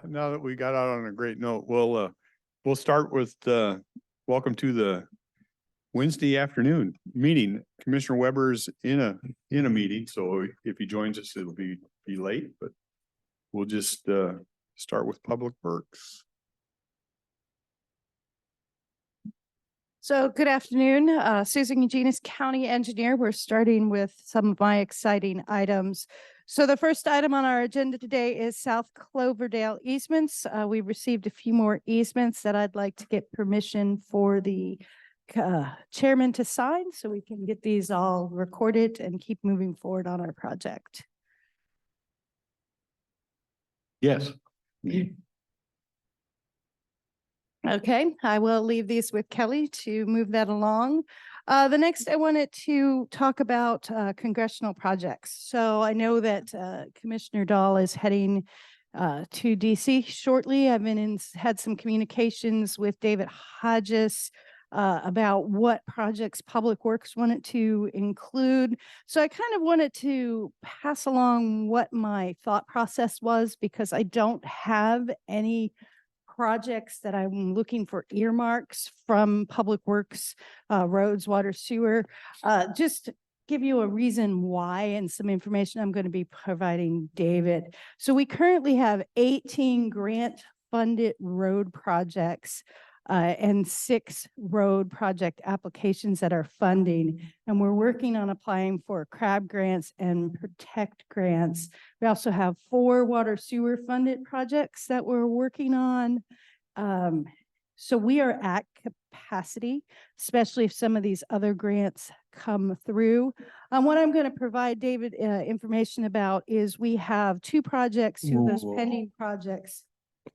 Now that we got out on a great note, we'll start with welcome to the Wednesday afternoon meeting. Commissioner Weber's in a meeting, so if he joins us, it'll be late, but we'll just start with Public Works. So good afternoon, Susan Eugenius, County Engineer. We're starting with some of my exciting items. So the first item on our agenda today is South Cloverdale easements. We received a few more easements that I'd like to get permission for the chairman to sign so we can get these all recorded and keep moving forward on our project. Yes. Okay, I will leave these with Kelly to move that along. The next I wanted to talk about congressional projects. So I know that Commissioner Dahl is heading to DC shortly. I've had some communications with David Hodges about what projects Public Works wanted to include. So I kind of wanted to pass along what my thought process was because I don't have any projects that I'm looking for earmarks from Public Works, roads, water, sewer. Just give you a reason why and some information I'm going to be providing David. So we currently have 18 grant funded road projects and 6 road project applications that are funding. And we're working on applying for CRAB grants and PROTECT grants. We also have 4 water sewer funded projects that we're working on. So we are at capacity, especially if some of these other grants come through. What I'm going to provide David information about is we have 2 projects, 2 of those pending projects.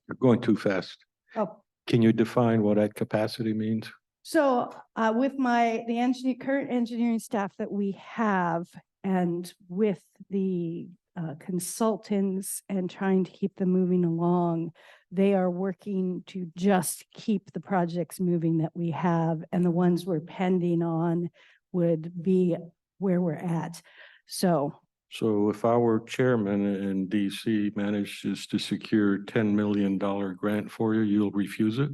You're going too fast. Oh, Can you define what at capacity means? so with the current engineering staff that we have and with the consultants and trying to keep them moving along, they are working to just keep the projects moving that we have, and the ones we're pending on would be where we're at. So if our chairman in DC manages to secure $10 million grant for you, you'll refuse it?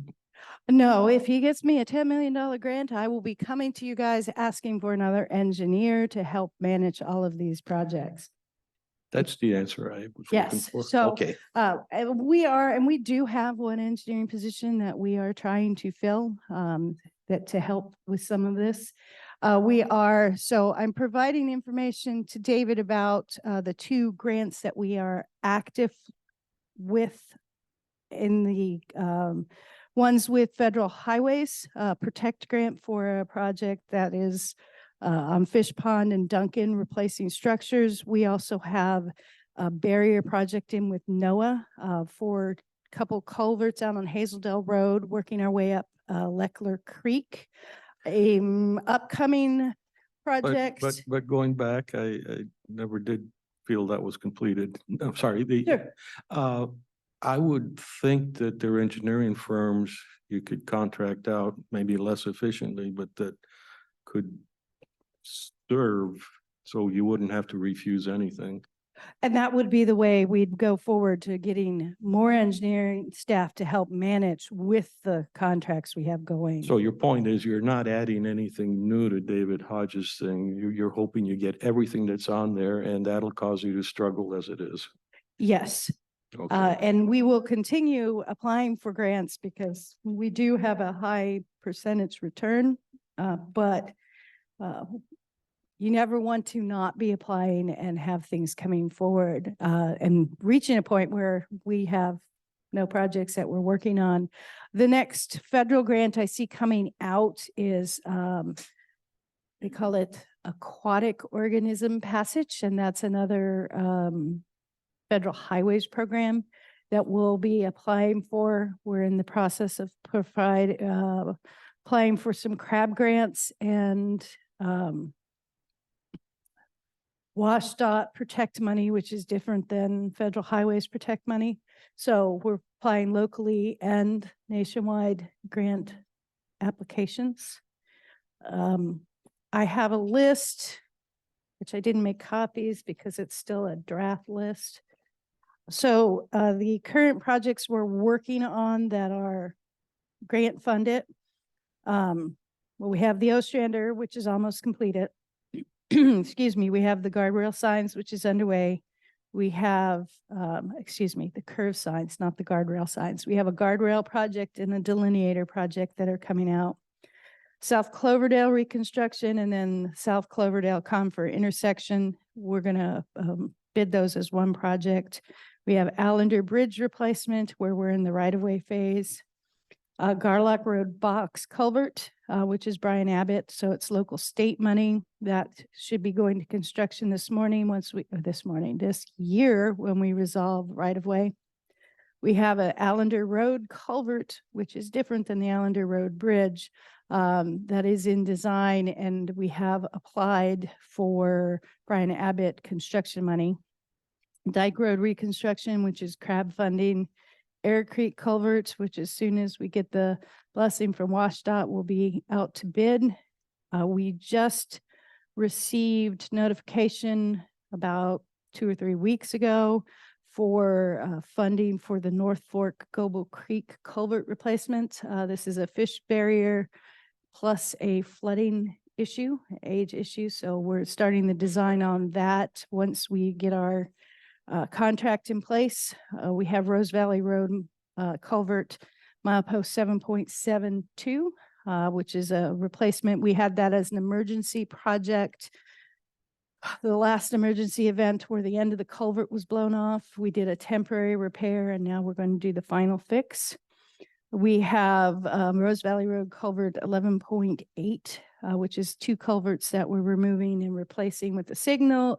no, if he gets me a $10 million grant, I will be coming to you guys asking for another engineer to help manage all of these projects. That's the answer I was looking Yes, for. so Okay. and we do have one engineering position that we are trying to fill that to help with some of this. So I'm providing information to David about the 2 grants that we are active with in the ones with Federal Highways, PROTECT grant for a project that is on Fish Pond and Duncan replacing structures. We also have a barrier project in with NOAA for a couple culverts out on Hazeldale Road, working our way up Leckler Creek. Upcoming project. But going back, I never did feel that was completed. I'm sorry. Sure. I would think that their engineering firms, you could contract out maybe less efficiently, but that could serve so you wouldn't have to refuse anything. And that would be the way we'd go forward to getting more engineering staff to help manage with the contracts we have going. So your point is you're not adding anything new to David Hodges' thing. You're hoping you get everything that's on there, and that'll cause you to struggle as it is. Yes. Okay. And we will continue applying for grants because we do have a high percentage return, but you never want to not be applying and have things coming forward and reaching a point where we have no projects that we're working on. The next federal grant I see coming out is they call it Aquatic Organism Passage, and that's another Federal Highways program that we'll be applying for. We're in the process of applying for some CRAB grants and WashDOT Protect money, which is different than Federal Highways Protect money. So we're applying locally and nationwide grant applications. I have a list, which I didn't make copies because it's still a draft list. So the current projects we're working on that are grant funded. Well, we have the Ostrander, which is almost completed. Excuse me, we have the guardrail signs, which is underway. We have, the curve signs, not the guardrail signs. We have a guardrail project and a delineator project that are coming out. South Cloverdale reconstruction and then South Cloverdale Comfort intersection. We're gonna bid those as one project. We have Allender Bridge replacement where we're in the right-of-way phase. Garlock Road box culvert, which is Brian Abbott. So it's local state money that should be going to construction this year when we resolve right of way. We have a Allender Road culvert, which is different than the Allender Road Bridge, that is in design, and we have applied for Brian Abbott construction money. Dyke Road reconstruction, which is CRAB funding. Air Creek culverts, which as soon as we get the blessing from WashDOT will be out to bid. We just received notification about 2 or 3 weeks ago for funding for the North Fork Goble Creek culvert replacement. This is a fish barrier plus a flooding issue, age issue. So we're starting the design on that once we get our contract in place. We have Rose Valley Road culvert milepost 7.72, which is a replacement. We had that as an emergency project. The last emergency event where the end of the culvert was blown off, we did a temporary repair and now we're going to do the final fix. We have Rose Valley Road culvert 11.8, which is 2 culverts that we're removing and replacing with a single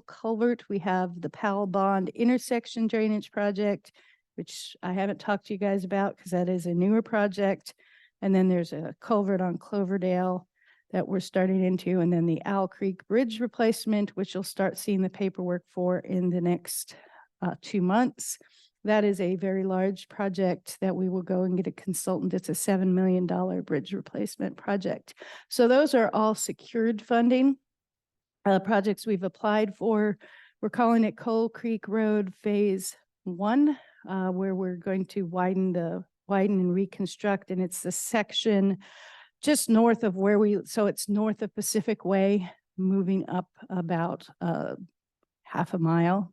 culvert. We have the Powell Bond intersection drainage project, which I haven't talked to you guys about because that is a newer project. And then there's a culvert on Cloverdale that we're starting into, and then the Owl Creek Bridge replacement, which you'll start seeing the paperwork for in the next 2 months. That is a very large project that we will go and get a consultant. It's a $7 million bridge replacement project. So those are all secured funding. Projects we've applied for, we're calling it Coal Creek Road Phase 1, where we're going to widen and reconstruct. And it's the section just north of so it's north of Pacific Way, moving up about half a mile.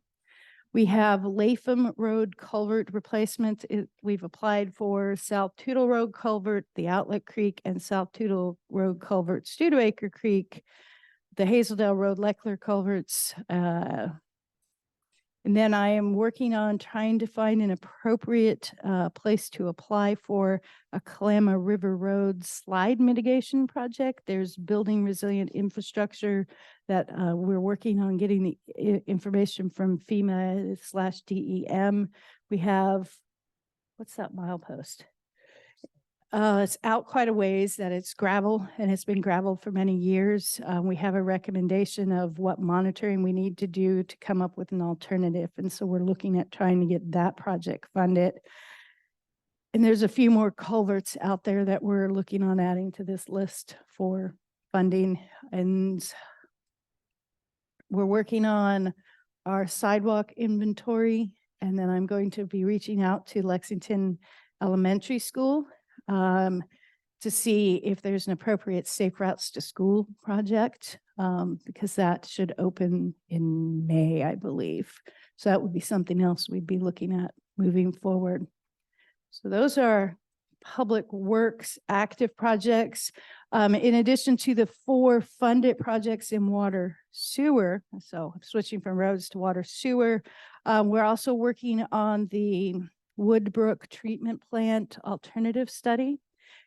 We have Latham Road culvert replacement. We've applied for South Toutle Road culvert, the Outlet Creek, and South Toutle Road culvert, Studebaker Creek, the Hazeldale Road Leckler culverts. And then I am working on trying to find an appropriate place to apply for a Kalama River Road slide mitigation project. There's building resilient infrastructure that we're working on getting the information from FEMA/DEM. We have, what's that milepost? It's out quite a ways that it's gravel, and it's been gravel for many years. We have a recommendation of what monitoring we need to do to come up with an alternative. And so we're looking at trying to get that project funded. And there's a few more culverts out there that we're looking on adding to this list for funding. And we're working on our sidewalk inventory. And then I'm going to be reaching out to Lexington Elementary School to see if there's an appropriate Safe Routes to School project, because that should open in May, I believe. So that would be something else we'd be looking at moving forward. So those are public works active projects. In addition to the 4 funded projects in water sewer, so switching from roads to water sewer, we're also working on the Woodbrook treatment plant alternative study.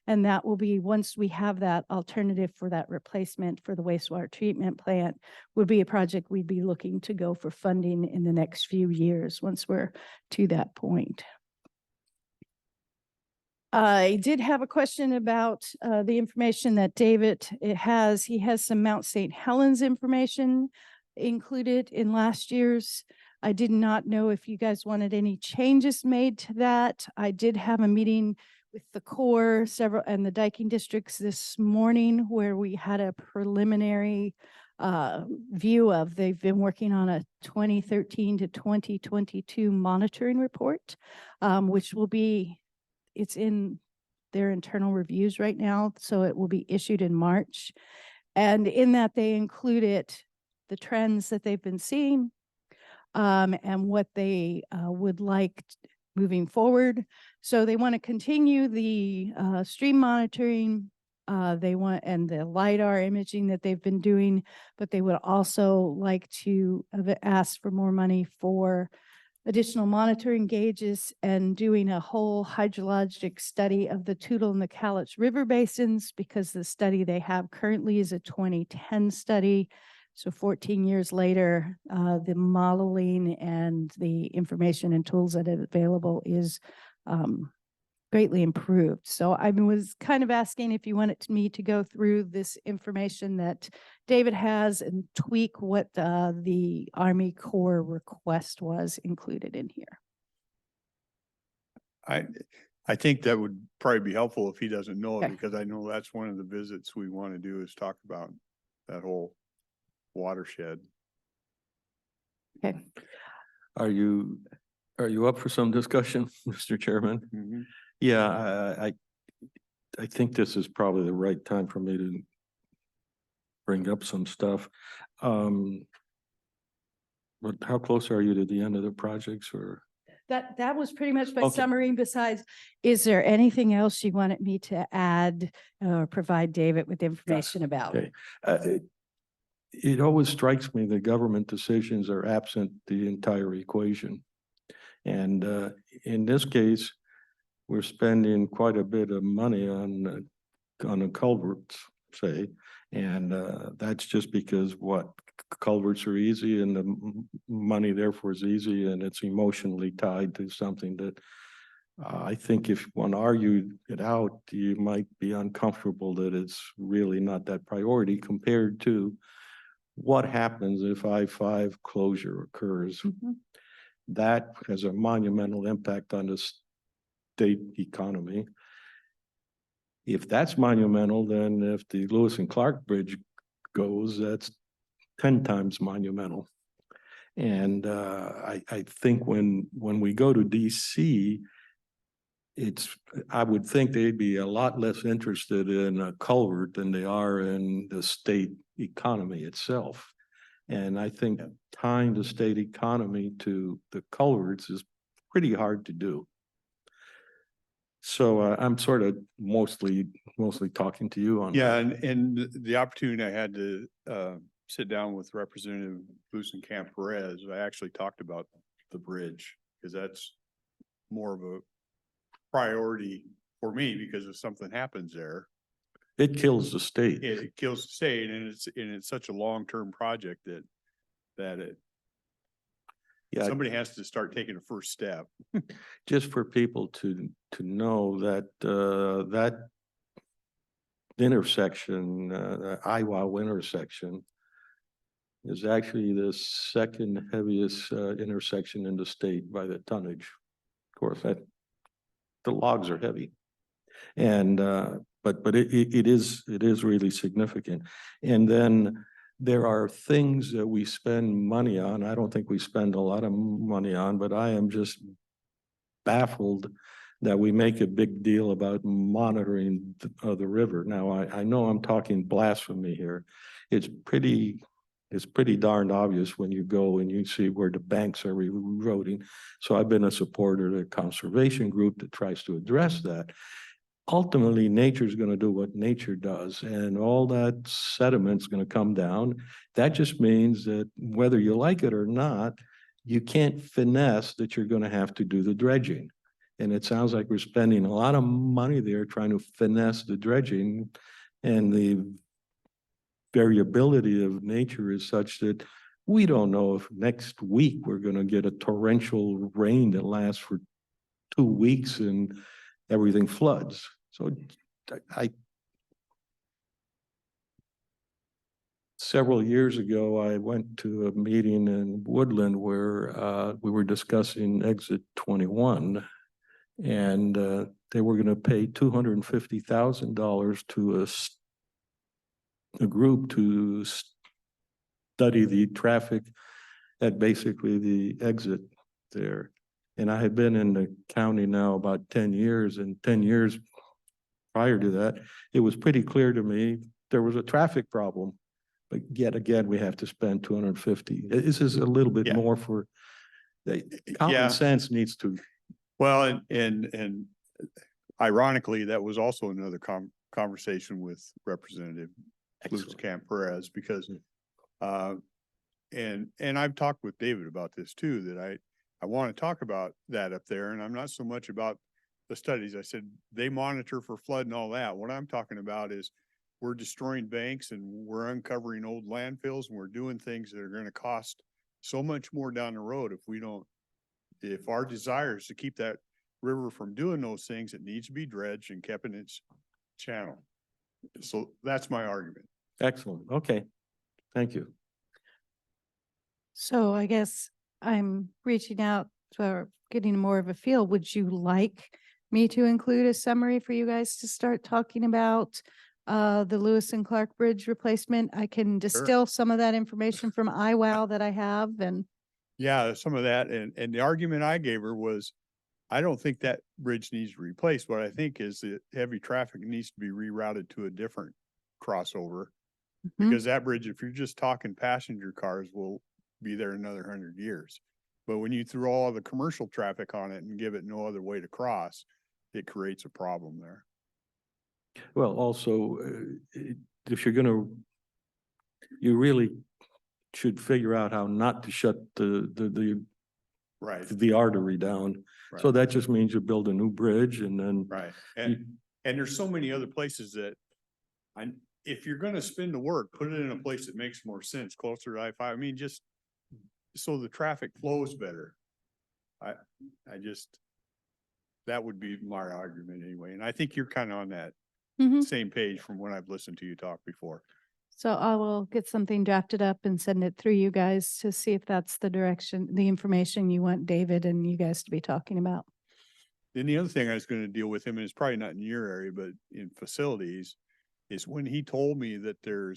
And that will be, once we have that alternative for that replacement for the wastewater treatment plant, would be a project we'd be looking to go for funding in the next few years once we're to that point. I did have a question about the information that David has. He has some Mount St. Helens information included in last year's. I did not know if you guys wanted any changes made to that. I did have a meeting with the Corps and the Diking districts this morning where we had a preliminary view of. They've been working on a 2013 to 2022 monitoring report, which will be, it's in their internal reviews right now, so it will be issued in March. And in that, they included the trends that they've been seeing, and what they would like moving forward. So they want to continue the stream monitoring. They want, and the LiDAR imaging that they've been doing, but they would also like to ask for more money for additional monitoring gauges and doing a whole hydrologic study of the Toutle and the Cowlitz River basins, because the study they have currently is a 2010 study. So 14 years later, the modeling and the information and tools that are available is greatly improved. So I was kind of asking if you wanted me to go through this information that David has and tweak what the Army Corps request was included in here. I think that would probably be helpful if he doesn't know it, Okay. because I know that's one of the visits we want to do is talk about that whole watershed. Okay. Are you up for some discussion, Mr. Chairman? Mhm. Yeah, I think this is probably the right time for me to bring up some stuff. But how close are you to the end of the projects, or? That was pretty much my Okay. summary. Besides, is there anything else you wanted me to add or provide David with information about? Okay. It always strikes me that government decisions are absent the entire equation. And in this case, we're spending quite a bit of money on a culverts, say, and that's just because what culverts are easy and the money therefore is easy, and it's emotionally tied to something that I think if one argued it out, you might be uncomfortable that it's really not that priority compared to what happens if I-5 closure occurs. Mhm. That has a monumental impact on the state economy. If that's monumental, then if the Lewis and Clark Bridge goes, that's 10 times monumental. And I think when we go to DC, I would think they'd be a lot less interested in a culvert than they are in the state economy itself. And I think tying the state economy to the culverts is pretty hard to do. So I'm sort of mostly talking to you on Yeah, that. and the opportunity I had to sit down with Representative Camp Perez, I actually talked about the bridge, because that's more of a priority for me, because if something happens there, It kills the state. it kills the state, and it's such a long-term project that Yeah, somebody has to start taking a first step. just for people to know that that intersection, the Iowa intersection, is actually the second heaviest intersection in the state by the tonnage. Of course, the logs are heavy, and but it is really significant. And then there are things that we spend money on. I don't think we spend a lot of money on, but I am just baffled that we make a big deal about monitoring the river. Now, I know I'm talking blasphemy here. It's pretty darned obvious when you go and you see where the banks are eroding. So I've been a supporter of the conservation group that tries to address that. Ultimately, nature is going to do what nature does, and all that sediment is going to come down. That just means that whether you like it or not, you can't finesse that you're going to have to do the dredging. And it sounds like we're spending a lot of money there trying to finesse the dredging, and the variability of nature is such that we don't know if next week we're going to get a torrential rain that lasts for 2 weeks and everything floods. So several years ago, I went to a meeting in Woodland where we were discussing Exit 21, and they were going to pay $250,000 to a group to study the traffic at basically the exit there. And I had been in the county now about 10 years, and 10 years prior to that, it was pretty clear to me there was a traffic problem. But yet again, we have to spend 250. This is a little bit Yeah. more for, the Yeah. common sense needs to. Well, and ironically, that was also another conversation with Representative Luz Camp Perez, because and I've talked with David about this too, that I want to talk about that up there, and I'm not so much about the studies. I said they monitor for flood and all that. What I'm talking about is we're destroying banks and we're uncovering old landfills, and we're doing things that are going to cost so much more down the road if our desire is to keep that river from doing those things, it needs to be dredged and kept in its channel. So that's my argument. Excellent. Okay. Thank you. So I guess I'm reaching out for getting more of a feel. Would you like me to include a summary for you guys to start talking about the Lewis and Clark Bridge replacement? I can distill some of that information from IWOW that I have, and Yeah, some of that. And the argument I gave her was, I don't think that bridge needs to be replaced. What I think is that heavy traffic needs to be rerouted to a different crossover. Mhm. Because that bridge, if you're just talking passenger cars, will be there another 100 years. But when you throw all the commercial traffic on it and give it no other way to cross, it creates a problem there. Well, also, if you're gonna, you really should figure out how not to shut Right, the artery down. So right, that just means you build a new bridge and then. right. you- And there's so many other places that if you're gonna spend the work, put it in a place that makes more sense, closer to I-5. I mean, just so the traffic flows better. I just, that would be my argument anyway. And I think you're kind of on that Mhm. same page from when I've listened to you talk before. So I will get something drafted up and send it through you guys to see if that's the direction, the information you want David and you guys to be talking about. Then the other thing I was gonna deal with him, and it's probably not in your area, but in facilities, is when he told me that there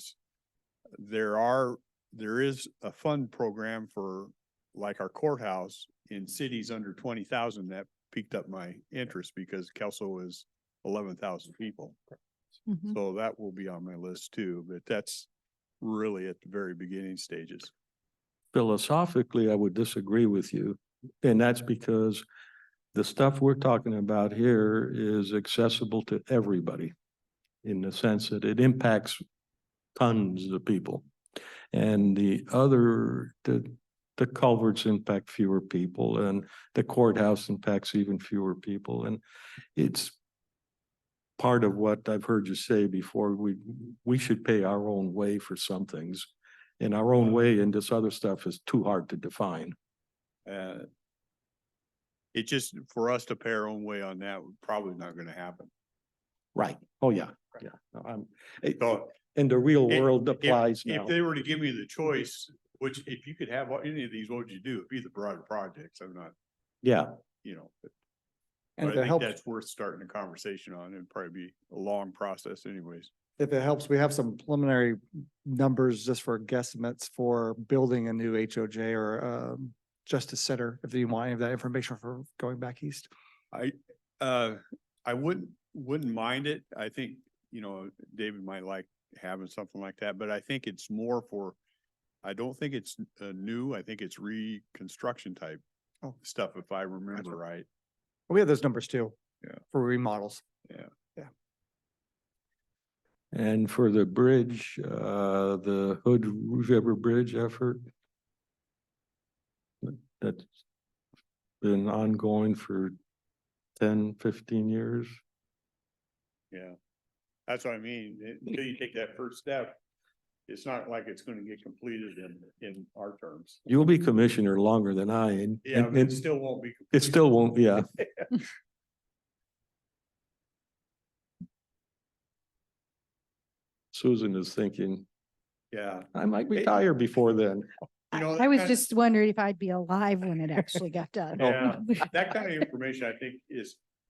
is a fund program for like our courthouse in cities under 20,000. That piqued up my interest because Kelso is 11,000 people. Mhm. So that will be on my list too, but that's really at the very beginning stages. Philosophically, I would disagree with you. And that's because the stuff we're talking about here is accessible to everybody in the sense that it impacts tons of people. And the culverts impact fewer people, and the courthouse impacts even fewer people. And it's part of what I've heard you say before. We should pay our own way for some things. And our own way in this other stuff is too hard to define. It just, for us to pay our own way on that, probably not gonna happen. Right. Oh, yeah, yeah. No, So and the real If- world applies now. if they were to give me the choice, which if you could have any of these, what would you do? It'd be the broader projects. I'm not, Yeah, but And I if it think helps, that's worth starting a conversation on. It'd probably be a long process anyways. if it helps, we have some preliminary numbers just for guesstimates for building a new HOJ or Justice Center, if you want any of that information for going back east. I wouldn't mind it. I think, David might like having something like that, but I think it's more for, I don't think it's new. I think it's reconstruction type Oh. stuff, if I remember right. We have those numbers too. Yeah. For remodels. and for the bridge, the Hood River Bridge effort, that's been ongoing for 10, 15 years. Yeah. That's what I mean. Until you take that first step, it's not like it's gonna get completed in our terms. You'll be commissioner longer than I, and Yeah, and but it it still won't be. it still won't, yeah. Susan is thinking, Yeah. I might retire before then. I was just wondering if I'd be alive when it actually got done. Yeah, that kind of information I think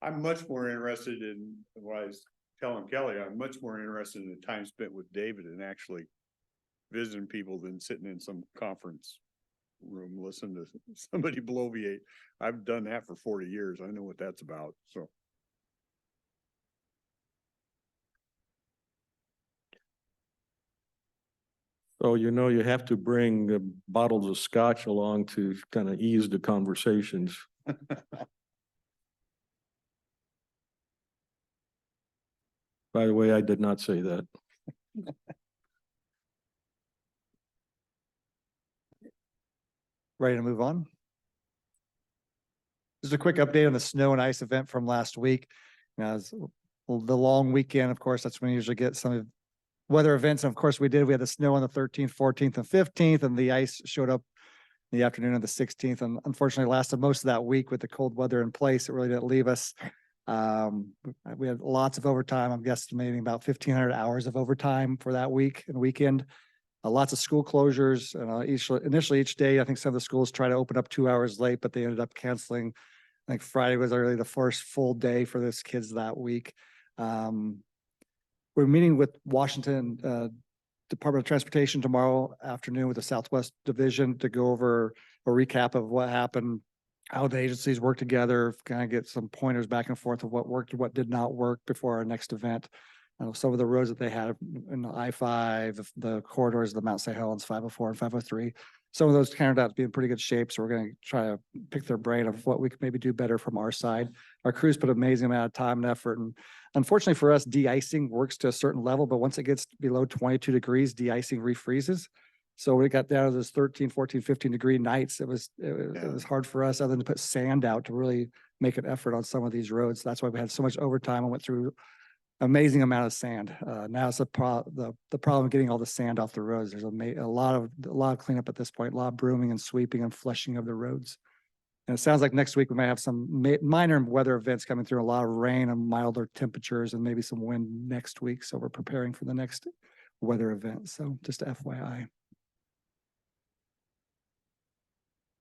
I'm much more interested in what I was telling Kelly. I'm much more interested in the time spent with David and actually visiting people than sitting in some conference room, listening to somebody bloviate. I've done that for 40 years. I know what that's about, so. So you have to bring bottles of scotch along to kind of ease the conversations. By the way, I did not say that. Ready to move on? Just a quick update on the snow and ice event from last week. Now, it's the long weekend, of course, that's when we usually get some of weather events. And of course, we had the snow on the 13th, 14th, and 15th, and the ice showed up in the afternoon of the 16th, and unfortunately lasted most of that week with the cold weather in place. It really didn't leave us. We had lots of overtime. I'm guesstimating about 1,500 hours of overtime for that week and weekend. Lots of school closures. Initially each day, I think some of the schools try to open up 2 hours late, but they ended up canceling. I think Friday was really the first full day for those kids that week. We're meeting with Washington Department of Transportation tomorrow afternoon with the Southwest Division to go over a recap of what happened, how the agencies work together, kind of get some pointers back and forth of what worked, what did not work before our next event. Some of the roads that they had in the I-5, the corridors, the Mount St. Helens, 504 and 503, some of those turned out to be in pretty good shape. So we're going to try to pick their brain of what we could maybe do better from our side. Our crews put an amazing amount of time and effort. And unfortunately for us, de-icing works to a certain level, but once it gets below 22 degrees, de-icing refreezes. So when it got down to those 13, 14, 15 degree nights, it was hard for us other than to put sand out to really make an effort on some of these roads. That's why we had so much overtime. I went through amazing amount of sand. Now it's the problem of getting all the sand off the roads. There's a lot of cleanup at this point, a lot of brooming and sweeping and flushing of the roads. And it sounds like next week we might have some minor weather events coming through, a lot of rain and milder temperatures and maybe some wind next week. So we're preparing for the next weather event. So just FYI.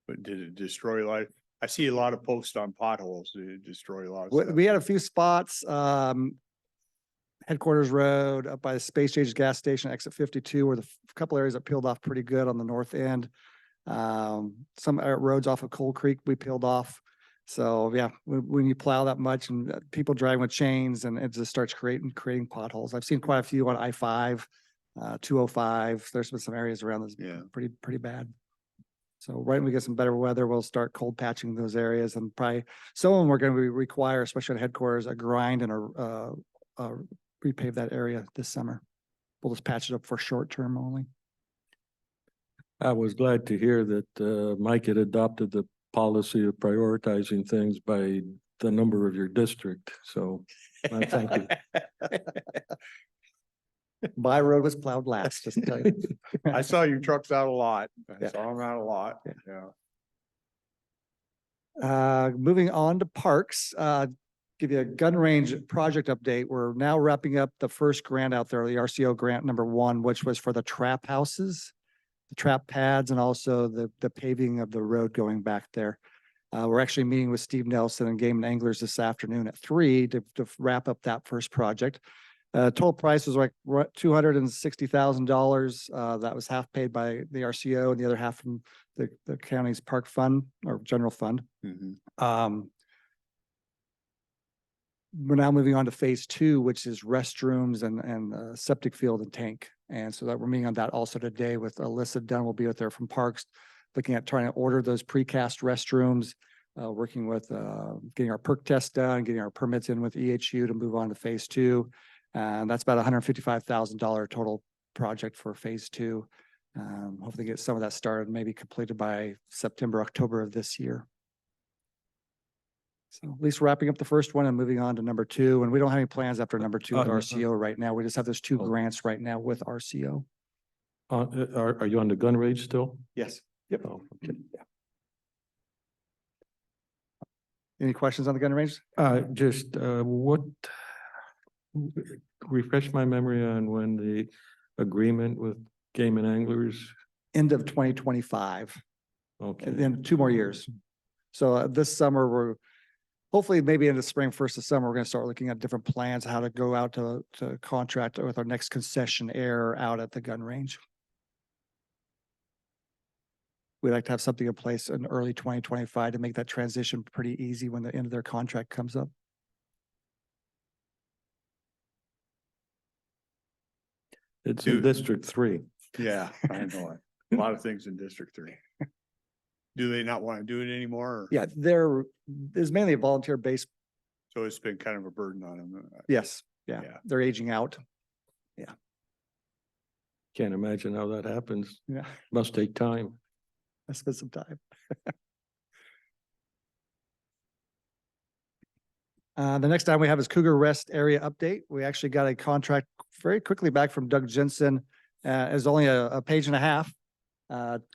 But did it destroy life? I see a lot of posts on potholes. Did it destroy a lot of stuff? We had a few spots, Headquarters Road up by the Space Age gas station, exit 52, where a couple areas that peeled off pretty good on the north end. Some roads off of Coal Creek we peeled off. So yeah, when you plow that much and people driving with chains, and it just starts creating potholes. I've seen quite a few on I-5, 205. There's been some areas around this pretty bad. So right when we get some better weather, we'll start cold patching those areas, and probably some of them are going to require, especially at headquarters, a grind and a repave that area this summer. We'll just patch it up for short term only. I was glad to hear that Mike had adopted the policy of prioritizing things by the number of your district. So thank you. My road was plowed last, just to tell you. I saw your trucks out a lot. I Yeah. saw them out a lot. Yeah. Yeah. Moving on to parks, give you a gun range project update. We're now wrapping up the first grant out there, the RCO grant number 1, which was for the trap houses, the trap pads, and also the paving of the road going back there. We're actually meeting with Steve Nelson and Game and Anglers this afternoon at 3 to wrap up that first project. Total price was like $260,000. That was half paid by the RCO and the other half from the county's park fund or general fund. Mhm. We're now moving on to phase 2, which is restrooms and septic field and tank. And so that we're meeting on that also today with Alyssa Dunn will be out there from Parks, looking at trying to order those precast restrooms, working with getting our perk test done, getting our permits in with EHU to move on to phase 2. And that's about $155,000 total project for phase 2. Hopefully get some of that started, maybe completed by September, October of this year. So at least wrapping up the first one and moving on to number 2. And we don't have any plans after number 2 with RCO right now. We just have those 2 grants right now with RCO. Are you on the gun range still? Yes. Yep. Oh, okay. Any questions on the gun range? Just what, refresh my memory on when the agreement with Game and Anglers. End of 2025. Okay. And then 2 more years. So this summer, we're hopefully maybe in the spring, first of summer, we're going to start looking at different plans, how to go out to contract with our next concessionaire out at the gun range. we'd like to have something in place in early 2025 to make that transition pretty easy when the end of their contract comes up. It's in Dude. District 3. Yeah, I know it. A lot of things in District 3. Do they not want to do it anymore? Or- Yeah, there's mainly a volunteer base. So it's been kind of a burden on them. Yes, yeah, Yeah. they're aging out. Can't imagine how that happens. Yeah, Must take time. I spent some time. The next item we have is Cougar Rest Area Update. We actually got a contract very quickly back from Doug Jensen. It's only a page and a half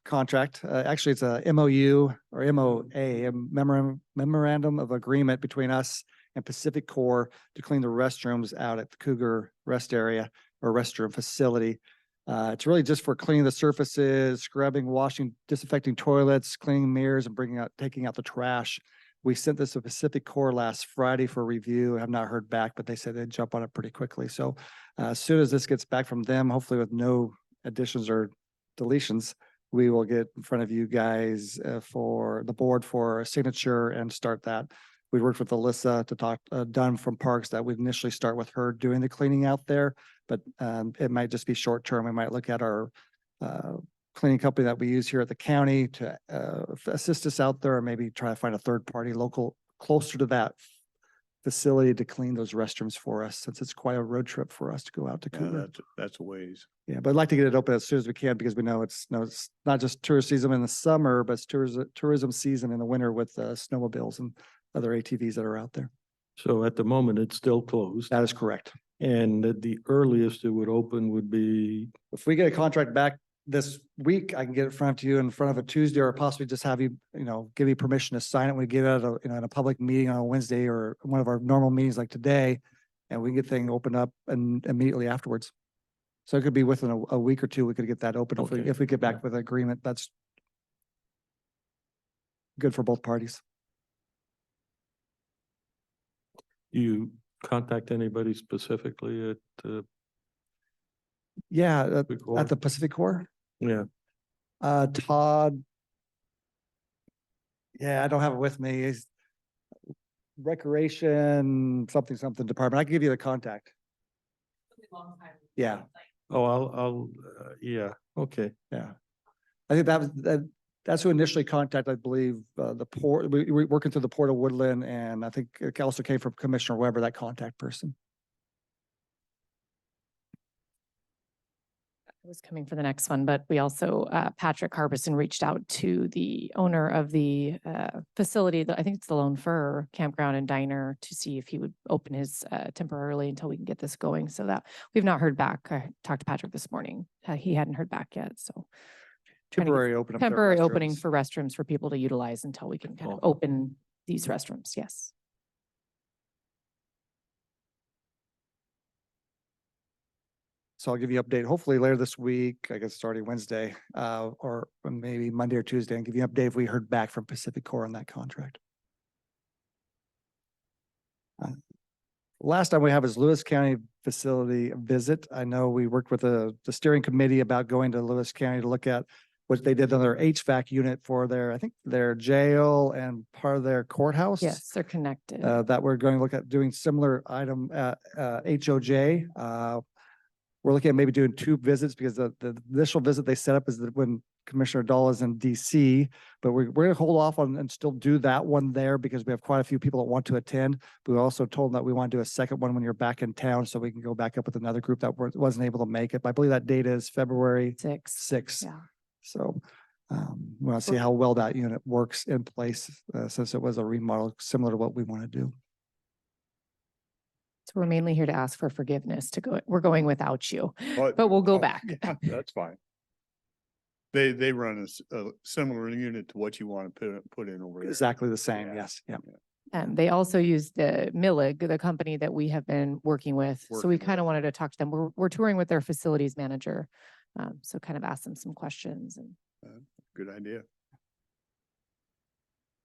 contract. Actually, it's a MOU or MOA, a memorandum of agreement between us and Pacific Core to clean the restrooms out at the Cougar Rest Area or restroom facility. It's really just for cleaning the surfaces, scrubbing, washing, disinfecting toilets, cleaning mirrors, and taking out the trash. We sent this to Pacific Core last Friday for review. I have not heard back, but they said they'd jump on it pretty quickly. So as soon as this gets back from them, hopefully with no additions or deletions, we will get in front of you guys for the board for a signature and start that. We worked with Alyssa to talk, Dunn from Parks, that we'd initially start with her doing the cleaning out there, but it might just be short term. We might look at our cleaning company that we use here at the county to assist us out there, or maybe try to find a third party local closer to that facility to clean those restrooms for us, since it's quite a road trip for us to go out to Yeah, Cougar. that's a ways. Yeah, but I'd like to get it open as soon as we can, because we know it's not just tourist season in the summer, but it's tourism season in the winter with snowmobiles and other ATVs that are out there. So at the moment, it's still closed. That is correct. And at the earliest it would open would be, If we get a contract back this week, I can get it in front of you in front of a Tuesday, or possibly just have you, give you permission to sign it. We get it at a, in a public meeting on a Wednesday or one of our normal meetings like today, and we can get thing opened up and immediately afterwards. So it could be within a week or two, we could get that open Okay. if we get back with an agreement. That's good for both parties. you contact anybody specifically at Yeah, the core? at the Pacific Core, Yeah, Todd. Yeah, I don't have it with me. He's Recreation, something department. I can give you the contact. Yeah, oh, I'll, yeah, okay. yeah. I think that's who initially contacted, I believe, the port, we were working through the Port of Woodland, and I think it also came from Commissioner Weber, that contact person. I was coming for the next one, but we also, Patrick Harbison reached out to the owner of the facility, I think it's the Lone Fir Campground and Diner, to see if he would open his temporarily until we can get this going. So that we've not heard back. I talked to Patrick this morning. He hadn't heard back yet, so. trying to get Temporary opening restrooms. for restrooms for people to utilize until we can kind of Oh. open these restrooms. Yes. So I'll give you an update, hopefully later this week, I guess starting Wednesday, or maybe Monday or Tuesday, and give you an update if we heard back from Pacific Core on that contract. Last time we have is Lewis County facility visit. I know we worked with the steering committee about going to Lewis County to look at what they did on their HVAC unit for their, I think their jail and part of their courthouse. Yes, they're connected. That we're going to look at doing similar item at HOJ. We're looking at maybe doing 2 visits, because the initial visit they set up is that when Commissioner Dahl is in DC, but we're going to hold off on and still do that one there, because we have quite a few people that want to attend. But we also told them that we want to do a second one when you're back in town, so we can go back up with another group that wasn't able to make it. But I believe that date is February 6th. Yeah. So we want to see how well that unit works in place, since it was a remodel similar to what we want to do. So we're mainly here to ask for forgiveness to go, we're going without you, But but we'll go oh, back. yeah, that's fine. They run a similar unit to what you want to put in over there. Exactly the same. Yeah. Yes. Yeah. And they also use the Millig, the company that we have been working with. So we Working kind of with. wanted to talk to them. We're touring with their facilities manager. So kind of ask them some questions and. Good idea.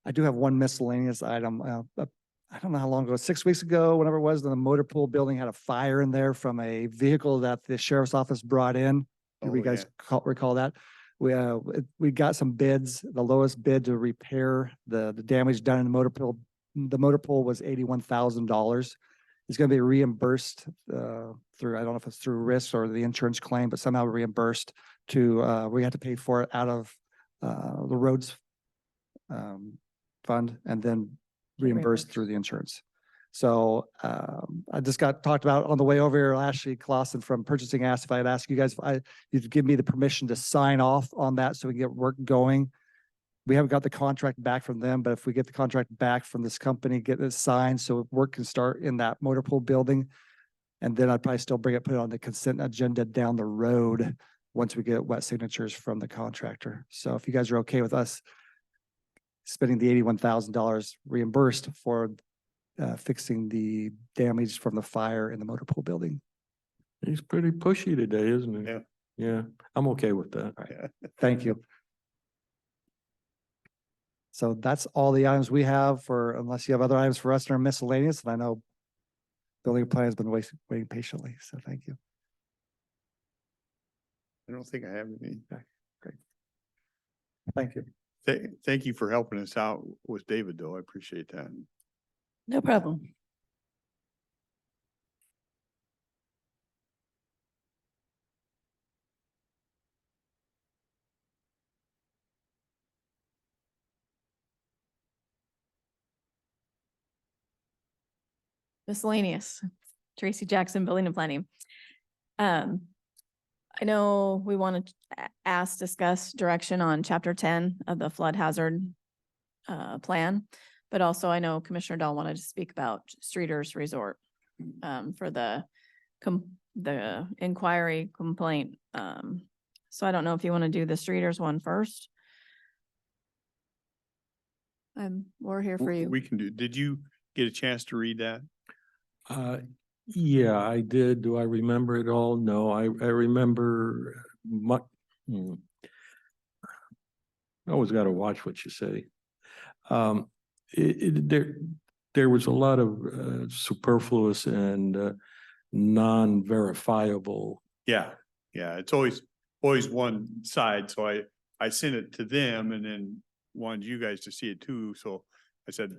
I do have one miscellaneous item. I don't know how long ago, 6 weeks ago, whenever it was, the motor pool building had a fire in there from a vehicle that the sheriff's office brought in. Do Oh, you guys recall that? We got some bids, the lowest bid to repair the damage done in the motor pool. The motor pool was $81,000. It's going to be reimbursed through, I don't know if it's through risk or the insurance claim, but somehow reimbursed to, we had to pay for it out of the roads fund and then reimbursed through the insurance. So I just got talked about on the way over here. Ashley Clausen from purchasing asked if I'd ask you guys, if you'd give me the permission to sign off on that so we can get work going. We haven't got the contract back from them, but if we get the contract back from this company, get it signed so work can start in that motor pool building. And then I'd probably still put it on the consent agenda down the road once we get wet signatures from the contractor. So if you guys are okay with us spending the $81,000 reimbursed for fixing the damage from the fire in the motor pool building. He's pretty pushy today, isn't he? Yeah. Yeah, I'm okay with that. Thank you. So that's all the items we have for, unless you have other items for us that are miscellaneous, and I know building plan has been waiting patiently, so thank you. I don't think I have any. Thank you. Thank you for helping us out with David, though. I appreciate that. No problem. Miscellaneous, Tracy Jackson, Building and Planning. I know we want to discuss direction on chapter 10 of the flood hazard plan, but also I know Commissioner Dahl wanted to speak about Streeters Resort for the inquiry complaint. So I don't know if you want to do the Streeters one first. We're here for you. We can do, did you get a chance to read that? Yeah, I did. Do I remember it all? No, I remember much. I always got to watch what you say. There was a lot of superfluous and non-verifiable. Yeah, it's always one side. So I sent it to them and then wanted you guys to see it too. So I said,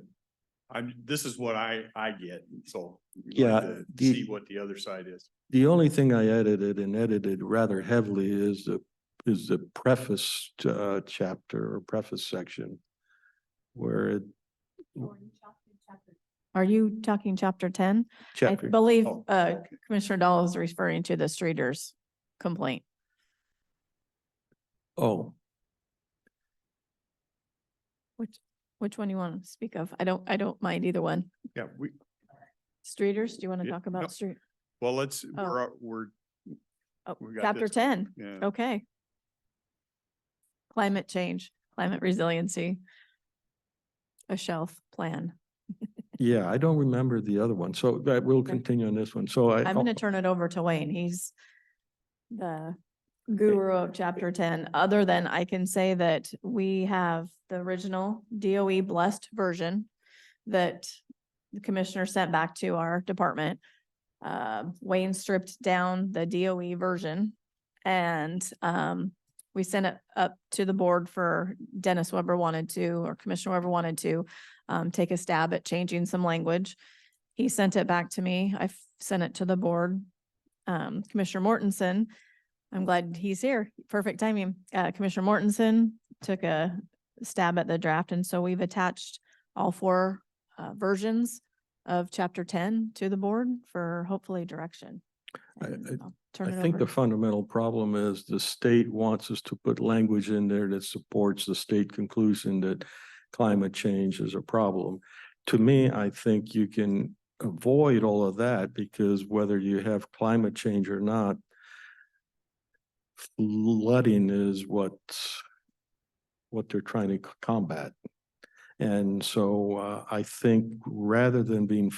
this is what I get. So we'd like Yeah, to see what the other side is. The only thing I edited rather heavily is the preface chapter or preface section where it Are you talking chapter 10? I chapter. believe Oh, okay. Commissioner Dahl is referring to the Streeters complaint. Oh, Which one you want to speak of? I don't mind either one. Yeah, Streeters, do you want to Yeah, talk no. about street? well, Oh. we're Oh, we got chapter this. 10. Yeah. Okay. Climate change, climate resiliency. A shelf plan. yeah, I don't remember the other one. So that we'll Okay. continue on this one. So I'm going to turn it over to Wayne. He's the guru of chapter 10, other than I can say that we have the original DOE blessed version that the commissioner sent back to our department. Wayne stripped down the DOE version and we sent it up to the board for Dennis Weber wanted to, or Commissioner Weber wanted to take a stab at changing some language. He sent it back to me. I sent it to the board. Commissioner Mortensen, I'm glad he's here. Perfect timing. Commissioner Mortensen took a stab at the draft. And so we've attached all four versions of chapter 10 to the board for hopefully direction. And I'll turn I it think the over. fundamental problem is the state wants us to put language in there that supports the state conclusion that climate change is a problem. To me, I think you can avoid all of that because whether you have climate change or not, flooding is what they're trying to combat. And so I think rather than being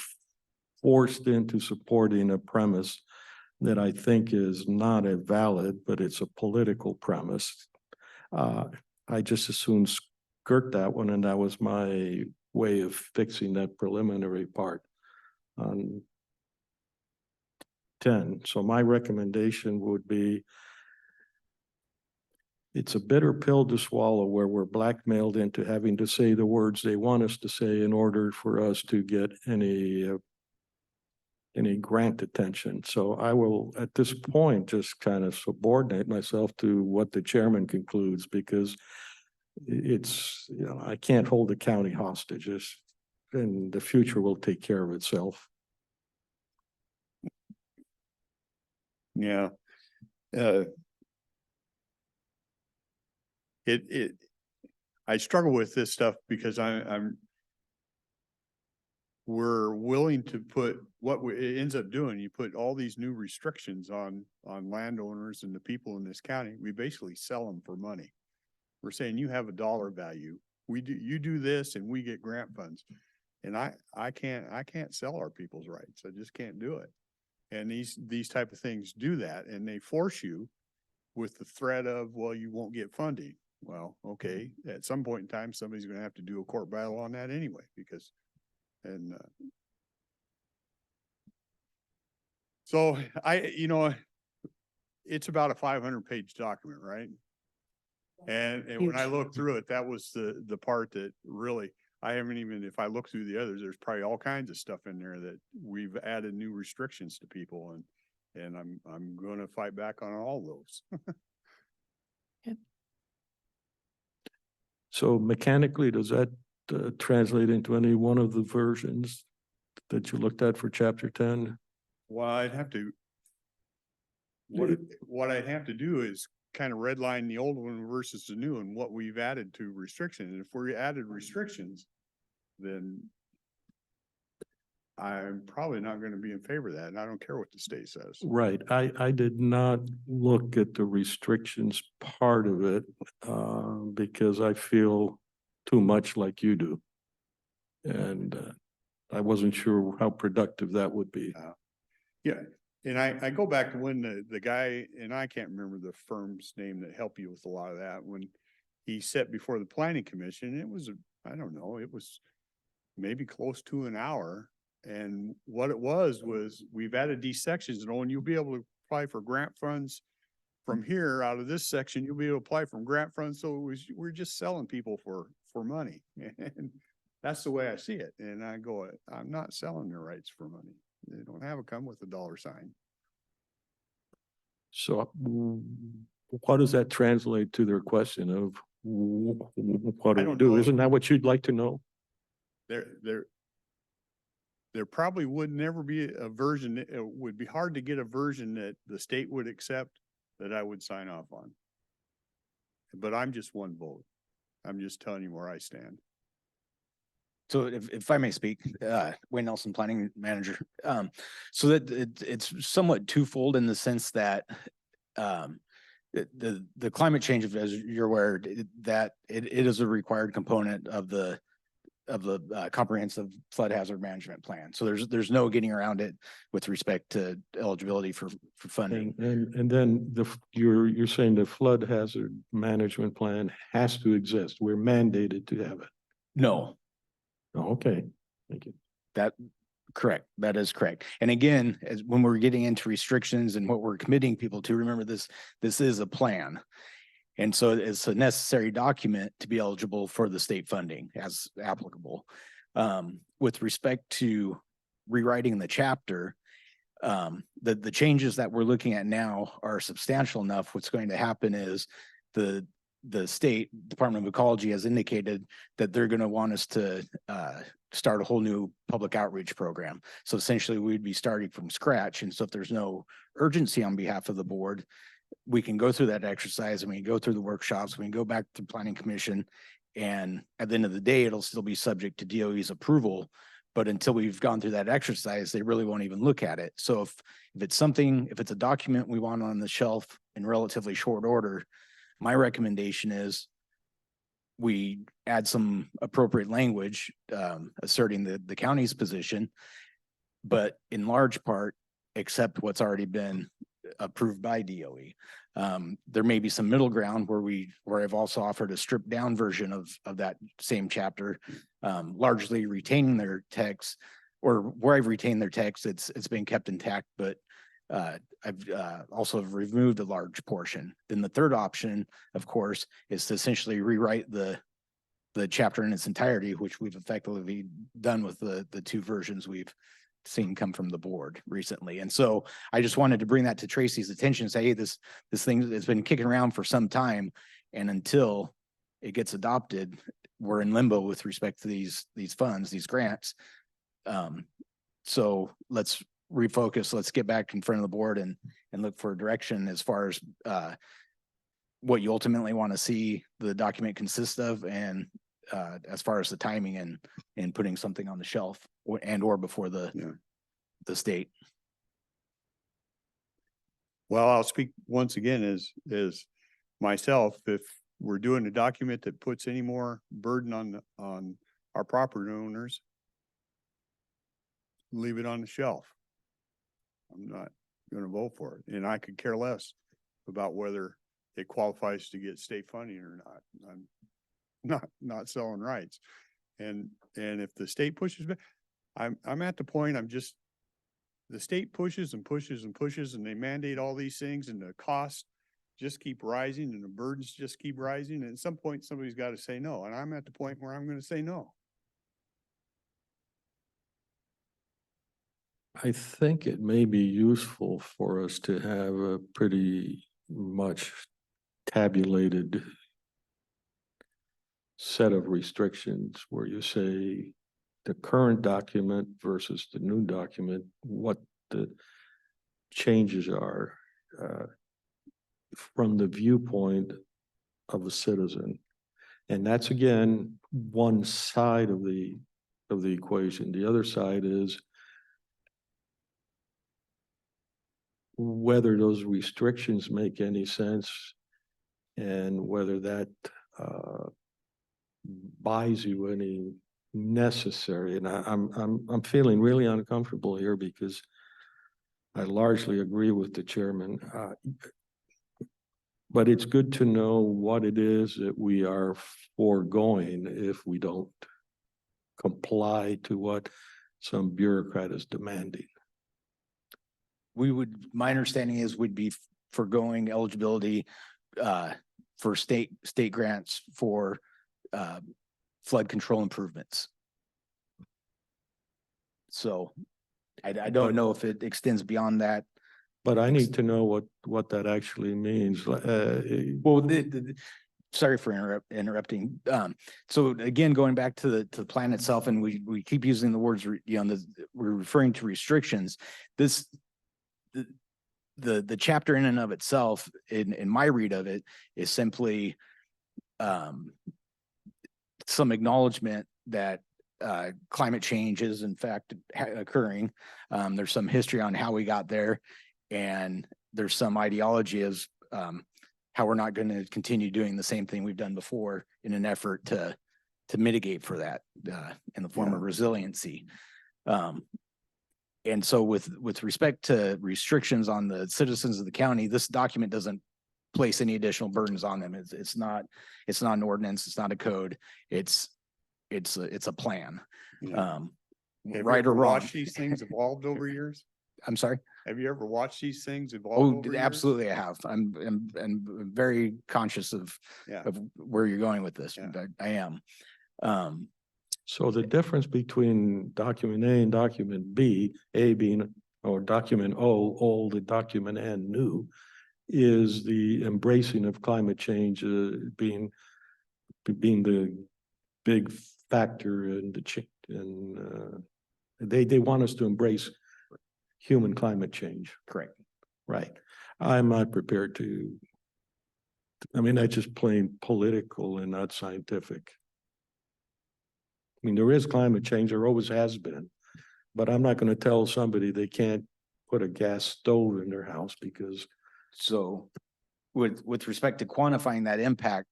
forced into supporting a premise that I think is not a valid, but it's a political premise, I just as soon skirt that one, and that was my way of fixing that preliminary part on 10. So my recommendation would be it's a bitter pill to swallow where we're blackmailed into having to say the words they want us to say in order for us to get any grant attention. So I will, at this point, just kind of subordinate myself to what the chairman concludes, because it's, you know, I can't hold the county hostages, and the future will take care of itself. Yeah. I struggle with this stuff because we're willing to put it ends up doing, you put all these new restrictions on landowners and the people in this county. We basically sell them for money. We're saying you have a dollar value. You do this and we get grant funds. And I can't sell our people's rights. I just can't do it. And these type of things do that, and they force you with the threat of, well, you won't get funding. Well, okay, at some point in time, somebody's gonna have to do a court battle on that anyway, because, and, so it's about a 500-page document, right? And when I looked through it, that was the part that really, I haven't even, if I look through the others, there's probably all kinds of stuff in there that we've added new restrictions to people, and I'm gonna fight back on all those. So mechanically, does that translate into any one of the versions that you looked at for chapter 10? Well, I'd have to, what I'd have to do is kind of redline the old one versus the new and what we've added to restrictions. And if we added restrictions, then I'm probably not going to be in favor of that. And I don't care what the state says. Right. I did not look at the restrictions part of it because I feel too much like you do. And I wasn't sure how productive that would be. Yeah. And I go back to when the guy, and I can't remember the firm's name that helped you with a lot of that, when he sat before the planning commission, it was, I don't know, it was maybe close to an hour. And what it was we've added these sections, and you'll be able to apply for grant funds from here out of this section. You'll be able to apply from grant funds. So we're just selling people for money. And that's the way I see it. And I go, I'm not selling their rights for money. They don't have a come with a dollar sign. So what does that translate to their question of what I to don't do? know. Isn't that what you'd like to know? There probably would never be a version, it would be hard to get a version that the state would accept that I would sign off on. But I'm just one vote. I'm just telling you where I stand. So if I may speak, Wayne Nelson, planning manager. So that it's somewhat twofold in the sense that the climate change, as you're aware, that it is a required component of the comprehensive flood hazard management plan. So there's no getting around it with respect to eligibility for funding. And then you're saying the flood hazard management plan has to exist. We're mandated to have it. No, Oh, okay, thank you. correct. That is correct. And again, as when we're getting into restrictions and what we're committing people to, remember this is a plan. And so it's a necessary document to be eligible for the state funding as applicable. With respect to rewriting the chapter, the changes that we're looking at now are substantial enough. What's going to happen is the state Department of Ecology has indicated that they're going to want us to start a whole new public outreach program. So essentially we'd be starting from scratch. And so if there's no urgency on behalf of the board, we can go through that exercise and we can go through the workshops, we can go back to planning commission. And at the end of the day, it'll still be subject to DOE's approval. But until we've gone through that exercise, they really won't even look at it. So if it's a document we want on the shelf in relatively short order, my recommendation is we add some appropriate language asserting the county's position, but in large part, accept what's already been approved by DOE. There may be some middle ground where I've also offered a stripped down version of that same chapter, largely retaining their text, or where I've retained their text, it's been kept intact, but I've also removed a large portion. Then the third option, of course, is to essentially rewrite the chapter in its entirety, which we've effectively done with the two versions we've seen come from the board recently. And so I just wanted to bring that to Tracy's attention, say, hey, this thing has been kicking around for some time. And until it gets adopted, we're in limbo with respect to these funds, these grants. So let's refocus, let's get back in front of the board and look for direction as far as what you ultimately want to see the document consist of, and as far as the timing and putting something on the shelf or before the state. Well, I'll speak once again as myself, if we're doing a document that puts any more burden on our property owners, leave it on the shelf. I'm not gonna vote for it, and I could care less about whether it qualifies to get state funding or not. I'm not selling rights. And if the state pushes back, I'm at the point, the state pushes and pushes and pushes, and they mandate all these things, and the costs just keep rising and the burdens just keep rising. And at some point, somebody's got to say no. And I'm at the point where I'm going to say no. I think it may be useful for us to have a pretty much tabulated set of restrictions where you say the current document versus the new document, what the changes are from the viewpoint of a citizen. And that's again, one side of the equation. The other side is whether those restrictions make any sense and whether that buys you any necessary. And I'm feeling really uncomfortable here because I largely agree with the chairman. But it's good to know what it is that we are foregoing if we don't comply to what some bureaucrat is demanding. My understanding is we'd be foregoing eligibility for state grants for flood control improvements. So I don't know if it extends beyond that. But I need to know what that actually means. Well, sorry for interrupting. So again, going back to the plan itself, and we keep using the words, we're referring to restrictions. The chapter in and of itself, in my read of it, is simply some acknowledgement that climate change is in fact occurring. There's some history on how we got there, and there's some ideology as how we're not going to continue doing the same thing we've done before in an effort to mitigate for that in the form of resiliency. And so with respect to restrictions on the citizens of the county, this document doesn't place any additional burdens on them. It's not an ordinance. It's not a code. It's a plan. Have you Right or ever wrong. watched these things evolved over years? I'm sorry. Have you ever watched these things evolve? Oh, over years? absolutely. I have. I'm very conscious of where you're going with this. Yeah. I am. So the difference between document A and document B, A being, or document O, old, and document N, new, is the embracing of climate change being the big factor in the change. And they want us to embrace human climate change. Correct. Right. I'm not prepared to, I mean, that's just plain political and not scientific. I mean, there is climate change, there always has been, but I'm not going to tell somebody they can't put a gas stove in their house because. So with respect to quantifying that impact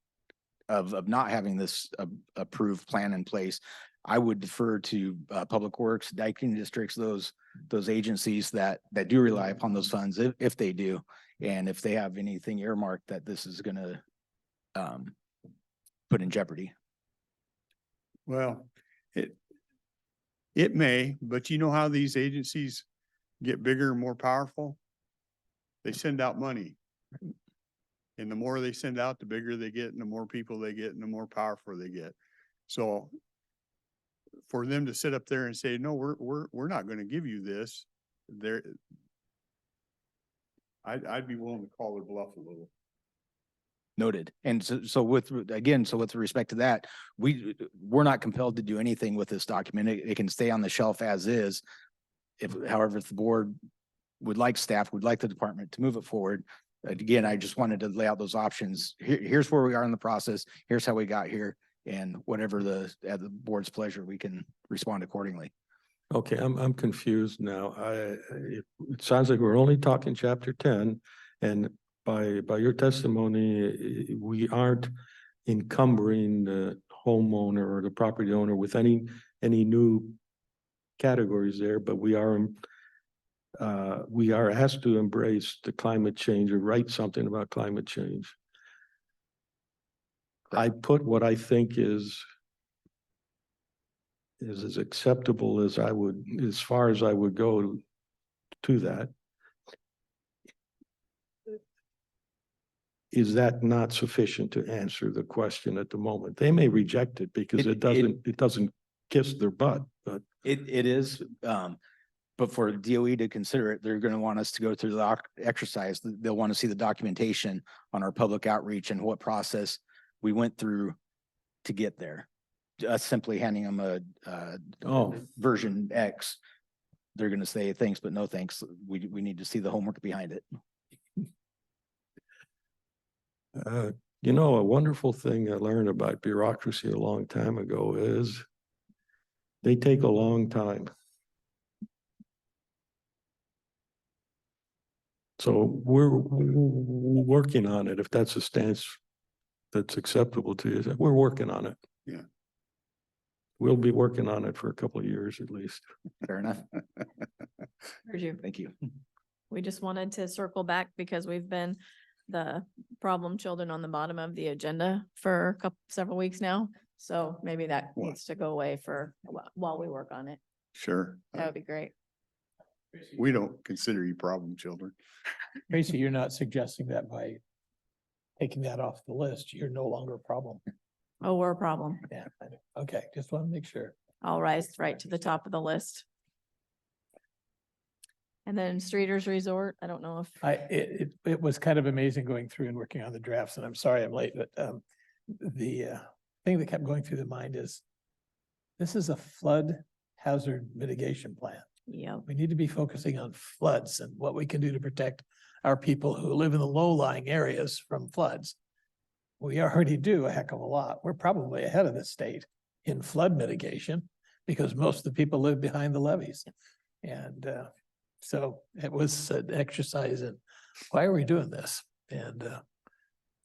of not having this approved plan in place, I would defer to Public Works, Dyking districts, those agencies that do rely upon those funds, if they do, and if they have anything earmarked that this is going to put in jeopardy. Well, it may, but you know how these agencies get bigger and more powerful? they send out money. And the more they send out, the bigger they get and the more people they get and the more powerful they get. So for them to sit up there and say, no, we're not gonna give you this, I'd be willing to call their bluff a little. Noted. And so with respect to that, we're not compelled to do anything with this document. It can stay on the shelf as is. However, if the board would like the department to move it forward. Again, I just wanted to lay out those options. Here's where we are in the process. Here's how we got here. And whatever at the board's pleasure, we can respond accordingly. Okay, I'm confused now. It sounds like we're only talking chapter 10, and by your testimony, we aren't encumbering the homeowner or the property owner with any new categories there, but we are asked to embrace the climate change or write something about climate change. I put what I think is as acceptable as as far as I would go to that. Is that not sufficient to answer the question at the moment? They may reject it because it doesn't kiss their butt, but. It is, but for DOE to consider it, they're going to want us to go through the exercise. They'll want to see the documentation on our public outreach and what process we went through to get there. Us simply handing them a version X, they're going to say thanks, but no thanks. We need to see the homework behind it. You know, a wonderful thing I learned about bureaucracy a long time ago is they take a long time. So we're working on it. If that's a stance that's acceptable to you, we're working on it. Yeah. We'll be working on it for a couple of years at least. Fair enough. Heard you. Thank you. We just wanted to circle back because we've been the problem children on the bottom of the agenda for several weeks now. So maybe that What? needs to go away for while we work on it. Sure. That would be great. We don't consider you problem children. Tracy, you're not suggesting that by taking that off the list, you're no longer a problem. Oh, we're a problem. Yeah, I know. Okay, just want to make sure. I'll rise right to the top of the list. And then Streeters Resort, I don't know if. It was kind of amazing going through and working on the drafts, and I'm sorry I'm late, but the thing that kept going through the mind is this is a flood hazard mitigation plan. Yep. We need to be focusing on floods and what we can do to protect our people who live in the low-lying areas from floods. We already do a heck of a lot. We're probably ahead of the state in flood mitigation because most of the people live behind the levees. And so it was an exercise in why are we doing this? And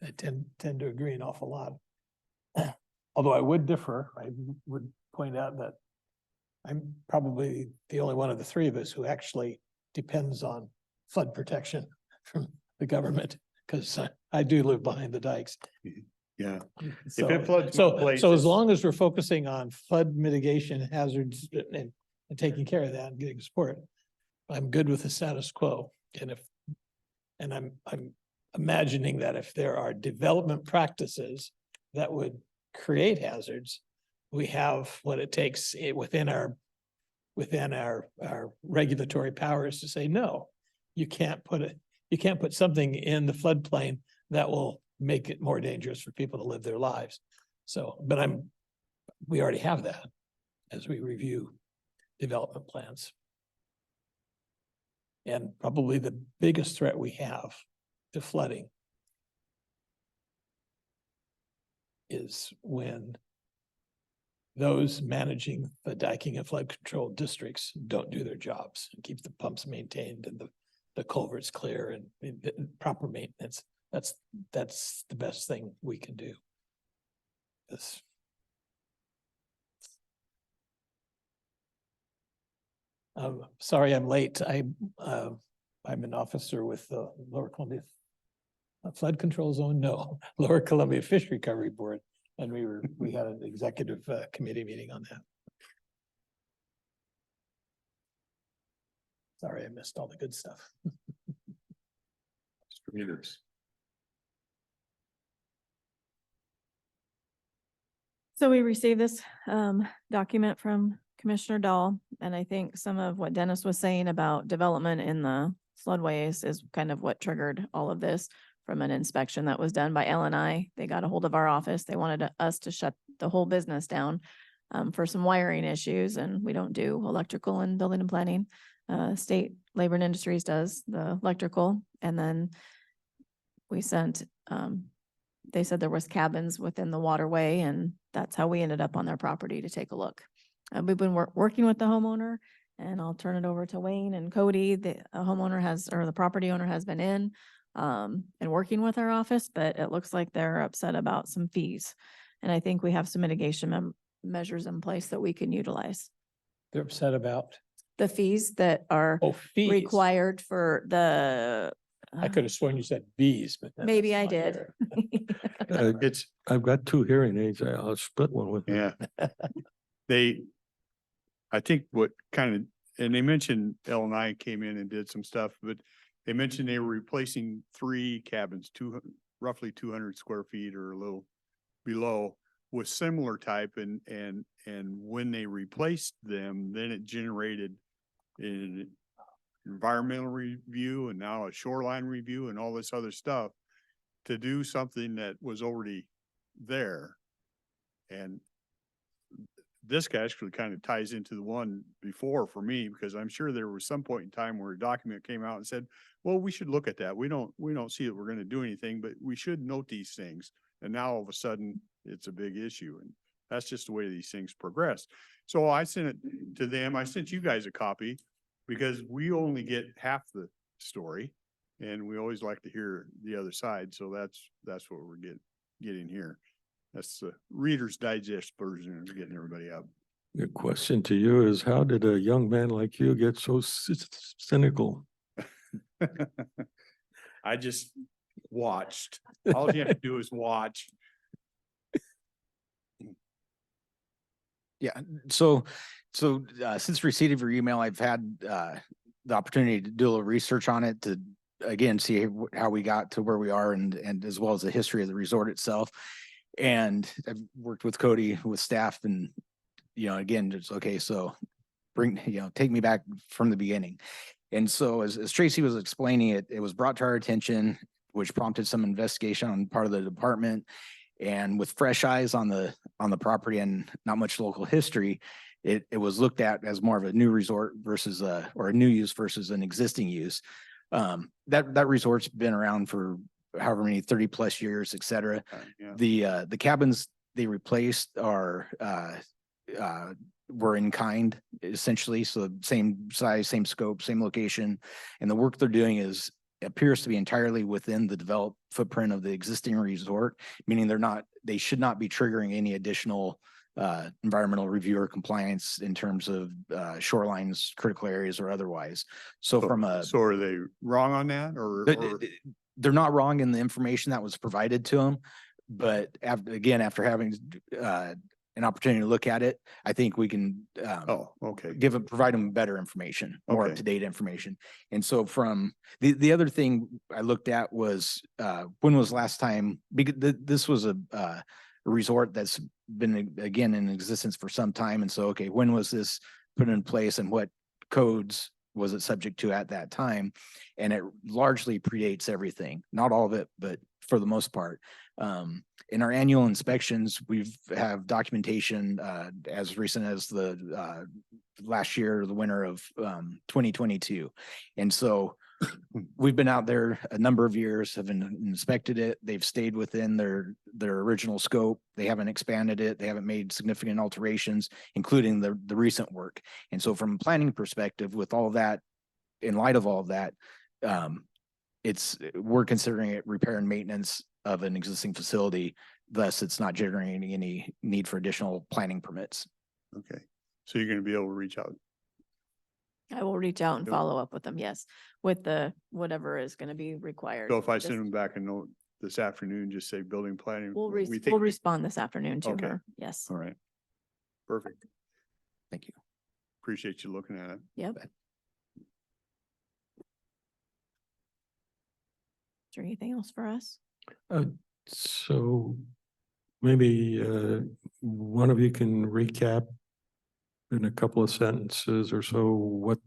I tend to agree an awful lot. Although I would differ, I would point out that I'm probably the only one of the three of us who actually depends on flood protection from the government, because I do live behind the dikes. Yeah. So, it floods so, one so place, as long as we're focusing on flood mitigation hazards and taking care of that and getting support, I'm good with the status quo. And I'm imagining that if there are development practices that would create hazards, we have what it takes within our regulatory powers to say, no, you can't put something in the floodplain that will make it more dangerous for people to live their lives. So, but we already have that as we review development plans. And probably the biggest threat we have to flooding is when those managing the diking and flood control districts don't do their jobs and keep the pumps maintained and the culverts clear and the proper maintenance. That's the best thing we can do. Sorry, I'm late. I'm an officer with the Lower Columbia Flood Control Zone. No, Lower Columbia Fish Recovery Board. And we had an executive committee meeting on that. Sorry, I missed all the good stuff. Meters. So we received this document from Commissioner Dahl, and I think some of what Dennis was saying about development in the floodways is kind of what triggered all of this from an inspection that was done by LNI. They got a hold of our office. They wanted us to shut the whole business down for some wiring issues, and we don't do electrical and building and planning. State Labor and Industries does the electrical, and then we sent they said there was cabins within the waterway, and that's how we ended up on their property to take a look. We've been working with the homeowner, and I'll turn it over to Wayne and Cody. The homeowner has, or the property owner has been in and working with our office, but it looks like they're upset about some fees. And I think we have some mitigation measures in place that we can utilize. They're upset about, The fees that are fees. required for the. I could have sworn you said bees, but. Maybe that's I not did. there. It's, I've got two hearing aids. I'll split one with you. yeah. I think what kind of, and they mentioned L and I came in and did some stuff, but they mentioned they were replacing 3 cabins, roughly 200 square feet or a little below, with similar type, and when they replaced them, then it generated an environmental review and now a shoreline review and all this other stuff to do something that was already there. And this guy actually kind of ties into the one before for me, because I'm sure there was some point in time where a document came out and said, well, we should look at that. We don't see that we're going to do anything, but we should note these things. And now all of a sudden it's a big issue, and that's just the way these things progress. So I sent it to them. I sent you guys a copy because we only get half the story, and we always like to hear the other side. So that's what we're getting here. That's the Reader's Digest version of getting everybody up. The question to you is, how did a young man like you get so cynical? I just watched. All you have to do is watch. Yeah, so since receipt of your email, I've had the opportunity to do a little research on it to, again, see how we got to where we are, and as well as the history of the resort itself. And I've worked with Cody, with staff, and, again, just, okay, so take me back from the beginning. And so as Tracy was explaining it, it was brought to our attention, which prompted some investigation on part of the department. And with fresh eyes on the property and not much local history, it was looked at as more of a new resort versus or a new use versus an existing use. That resort's been around for however many 30 plus years, et cetera. Yeah. The cabins they replaced were in kind, essentially. So same size, same scope, same location. And the work they're doing appears to be entirely within the developed footprint of the existing resort, meaning they should not be triggering any additional environmental review or compliance in terms of shorelines, critical areas, or otherwise. So So are they wrong on that, or? They're not wrong in the information that was provided to them, but after having an opportunity to look at it, I think we can Oh, okay. provide them better information, more Okay. up to date information. And so from the other thing I looked at was when was last time, because this was a resort that's been again in existence for some time. And so, okay, when was this put in place and what codes was it subject to at that time? And it largely predates everything, not all of it, but for the most part. In our annual inspections, have documentation as recent as the last year, the winter of 2022. And so we've been out there a number of years, have inspected it. They've stayed within their original scope. They haven't expanded it. They haven't made significant alterations, including the recent work. And so from a planning perspective, with all of that, in light of all of that, we're considering it repair and maintenance of an existing facility. Thus, it's not generating any need for additional planning permits. Okay. So you're going to be able to reach out. I will reach out and Yep. follow up with them, yes, with whatever is going to be required. So if I Just- send them back a note this afternoon, just say building planning. We'll we think- we'll respond this afternoon to Okay. her, yes. All right. Perfect. Thank you. Appreciate you looking at it. Yep. there anything else for us? So maybe one of you can recap in a couple of sentences or so what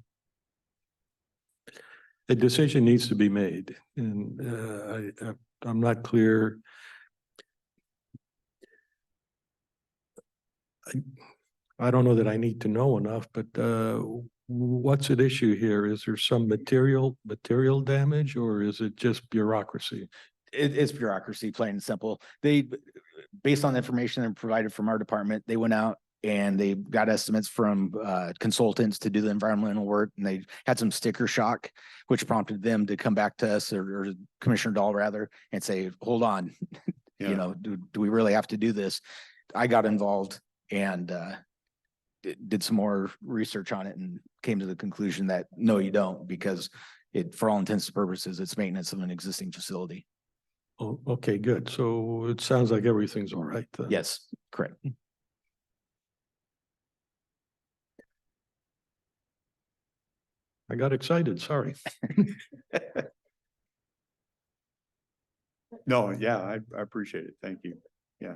a decision needs to be made. And I'm not clear. I don't know that I need to know enough, but what's at issue here? Is there some material damage or is it just bureaucracy? It's bureaucracy, plain and simple. They, based on the information that provided from our department, they went out and they got estimates from consultants to do the environmental work, and they had some sticker shock, which prompted them to come back to us, or Commissioner Dahl rather, and say, hold on, Yeah. you know, do we really have to do this? I got involved and did some more research on it and came to the conclusion that no, you don't, because it, for all intents and purposes, it's maintenance of an existing facility. Oh, okay, good. So it sounds like everything's all right then. Yes, correct. I got excited, sorry. No, yeah, I appreciate it. Thank you. Yeah.